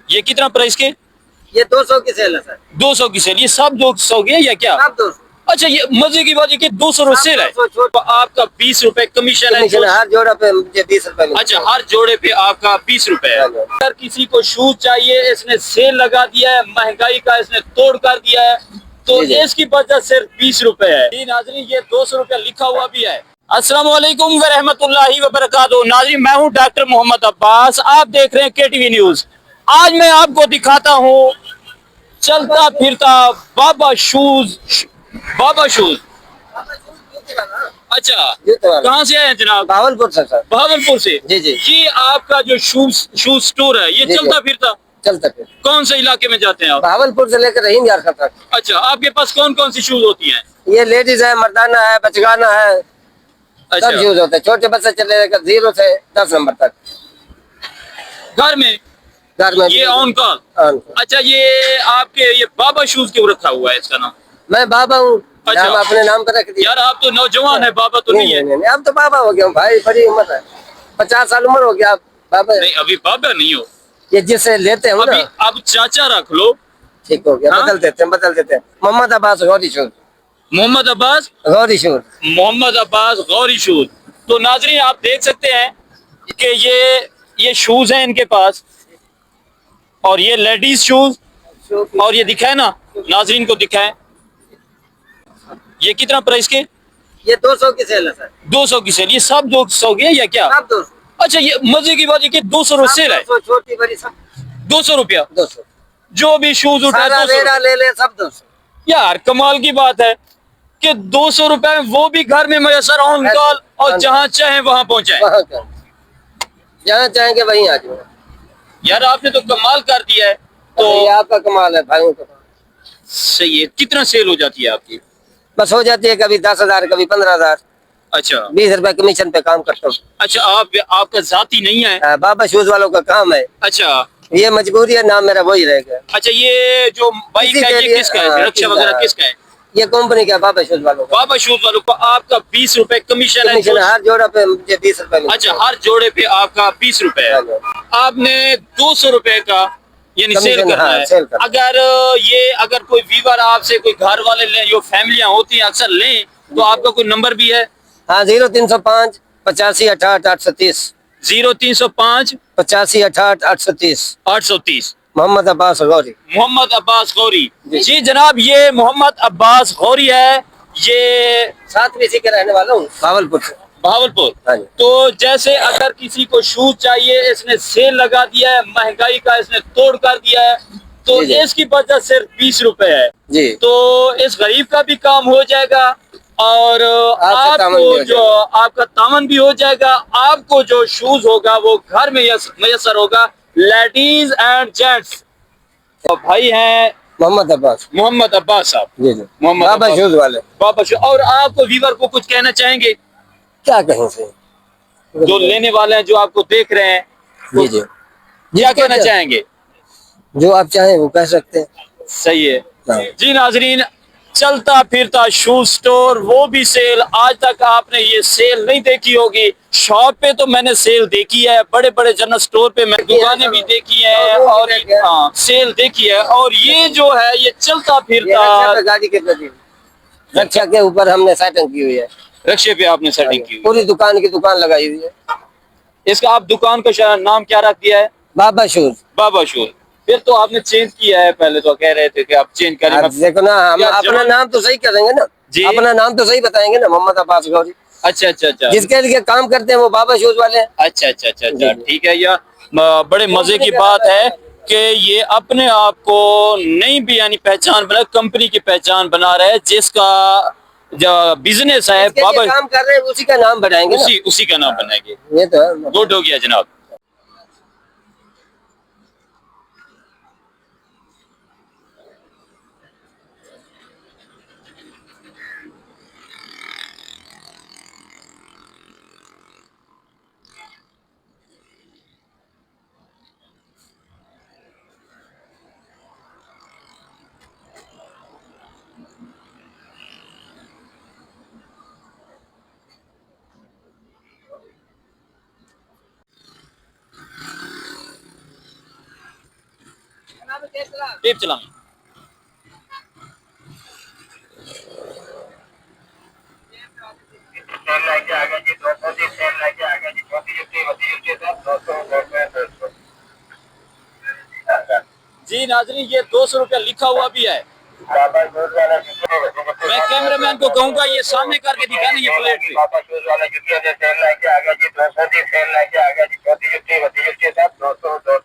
ये कितना प्राइस के? ये 200 की सेल है सर। 200 की सेल, ये सब 200 की है या क्या? सब 200। अच्छा, ये मजे की बात है कि 200 रुपए सेल है, 200 तो आपका 20 रुपए कमीशन है। कमीशन हर जोड़ा पे मुझे 20 रुपए मिलते अच्छा, हैं। हर जोड़े पे आपका 20 रुपए है। हाँ जी। अगर किसी को शूज चाहिए, इसने सेल लगा दिया है, महंगाई का इसने तोड़ कर दिया है, तो जी जी। इसकी बचत सिर्फ 20 रुपए है। जी नाज़रीन, ये 200 रुपया लिखा हुआ भी है। अस्सलाम वालेकुम व रहमतुल्लाहि व बरकातहू। नाज़रीन, मैं हूँ डॉक्टर मोहम्मद अब्बास, आप देख रहे हैं केटीवी न्यूज। आज मैं आपको दिखाता हूँ चलता फिरता बाबा शूज। बाबा शूज, अच्छा, कहाँ से आए हैं जनाब? भावलपुर से सर। भागलपुर से। जी जी। जी, आपका जो शूज स्टोर है, ये जी, चलता फिरता चलता फिर कौन से इलाके में जाते हैं आप? भावलपुर से लेकर रहीम यार तक। अच्छा, आपके पास कौन कौन सी शूज होती हैं? ये लेडीज है, मर्दाना है, बचगाना है, अच्छा, सब यूज होते हैं। छोटे बच्चे चले लेकर 0 से 10 नंबर तक। घर में घर में ये ऑन कॉल। अच्छा, ये आपके ये बाबा शूज क्यों रखा हुआ है इसका नाम? मैं बाबा हूँ। अच्छा। नाम अपने नाम पर रख दिया। यार, आप तो नौजवान है, बाबा तो नहीं है। नहीं, अब तो बाबा हो गया हूँ भाई, बड़ी उम्र है, 50 साल उम्र हो गया। आप बाबा नहीं, अभी बाबा नहीं हो। ये जिससे लेते हैं अभी ना, आप चाचा रख लो। ठीक हो गया। हाँ? बदल देते हैं। Mohammad Abbas Gauri shoes. Mohammad Abbas. Gauri shoes. Mohammad Abbas Gauri shoes. तो नाजरीन, आप देख सकते हैं कि ये शूज हैं इनके पास, और ये लेडीज शूज, और ये दिखाए ना, नाजरीन को दिखाए, ये कितना प्राइस के? ये 200 की सेल है सर। 200 की सेल, ये सब 200 की है या क्या? सब 200। अच्छा, ये मजे की बात है कि 200 रुपए सेल है। 200, छोटी बड़ी सब 200 रुपया 200। जो भी शूज उठाए, सारा 200 रेड़ा ले ले, सब 200। यार, कमाल की बात है कि 200 रुपए में वो भी घर में मैसर ऑन कॉल, और जहां चाहे वहां पहुंचाए। वहाँ का जहाँ चाहेंगे वहीं आ जाओ। यार, आपने तो कमाल कर दिया है। तो तो ये आपका कमाल है भाइयों का। सही है। कितना सेल हो जाती है आपकी? बस हो जाती है, कभी 10,000, कभी 15,000। अच्छा। 20 रुपए कमीशन पे काम करता हूँ। अच्छा, आपका जाती नहीं है? बाबा शूज वालों का काम है। अच्छा। ये मजबूरी है, नाम मेरा वही रहेगा। अच्छा, ये जो बाइक है, ये किसका है? रक्षा वगैरह किसका है? ये कंपनी का बाबा शूज वालों का। बाबा शूज वालों को आपका 20 रुपए कमीशन है। कमीशन हर जोड़ा पे मुझे 20 रुपए मिलते अच्छा, हैं। हर जोड़े पे आपका 20 रुपए है। आपने 200 रुपए का यानी सेल कमीशन, करना हाँ, है। सेल करना। अगर कोई व्यूवर आपसे, कोई घर वाले लें, जो फैमिलियां होती हैं अक्सर लें, तो आपका कोई नंबर भी है? हाँ, 0305 85 68 830। 0305 85 68 830। 830। मोहम्मद अब्बास गौरी। मोहम्मद अब्बास गौरी। जी जनाब, ये मोहम्मद अब्बास गौरी है। ये साथ में इसी के रहने वाला हूँ, भावलपुर से। भावलपुर। हाँ जी। तो जैसे अगर किसी को शूज चाहिए, इसने सेल लगा दिया है, महंगाई का इसने तोड़ कर दिया है, तो जी जी। इसकी बचत सिर्फ 20 रुपए है। जी। तो इस गरीब का भी काम हो जाएगा, और आपका तामन भी हो जाएगा। आपको जो शूज होगा वो घर में मैसर होगा। Ladies and gents. तो भाई हैं मोहम्मद अब्बास साहब। जी जी। मोहम्मद बाबा अब्बास शूज वाले। बाबा शूज। और आप व्यूवर को कुछ कहना चाहेंगे? क्या कहें से? जो लेने वाले हैं, जो आपको देख रहे हैं, जी जी। क्या कहना चाहेंगे? जो आप चाहें वो कह सकते हैं। सही है। हाँ। जी नाजरीन, चलता फिरता शूज स्टोर, वो भी सेल। आज तक आपने ये सेल नहीं देखी होगी। शॉप पे तो मैंने सेल देखी है, बड़े बड़े जनरल स्टोर पे मैंने दुकानें भी देखी है, और हाँ, सेल देखी है। और ये जो है, ये चलता फिरता गाड़ी के रक्षा के ऊपर हमने सेटिंग की हुई है। रक्षे पे आपने सेटिंग की हुई पूरी दुकान की दुकान लगाई हुई है। है। इसका आप दुकान का नाम क्या रख दिया है? बाबा शूज। बाबा शूज। फिर तो आपने चेंज किया है, पहले तो कह रहे थे कि आप चेंज करें। देखो ना, हम अपना नाम तो सही करेंगे ना जी। अपना नाम तो सही बताएंगे ना, मोहम्मद अब्बास गौरी। अच्छा अच्छा अच्छा। जिसके लिए काम करते हैं वो बाबा शूज वाले हैं। अच्छा अच्छा अच्छा अच्छा, ठीक है। यह बड़े मजे की बात है कि ये अपने आप को नहीं भी यानी पहचान बना, कंपनी की पहचान बना रहे हैं, जिसका जो बिजनेस है बाबा, काम कर रहे हैं उसी का नाम बनाएंगे ना। उसी का नाम बनाएंगे। ये तो है। गुड हो गया जनाब। टेप चलाएं। सेल लेके आ गया जी 200 जी सेल लेके आ गया जी छोटी जुटी बड़ी जुटी सब 200 जी नाजरीन ये 200 रुपया लिखा हुआ भी है। बाबा शूज वाला जुटी मैं कैमरामैन को कहूंगा ये सामने करके दिखाना ये प्लेट पे। बाबा शूज वाला जुटी सेल लेके आ गया जी 200 जी सेल लेके आ गया जी छोटी जुटी बड़ी जुटी सब 200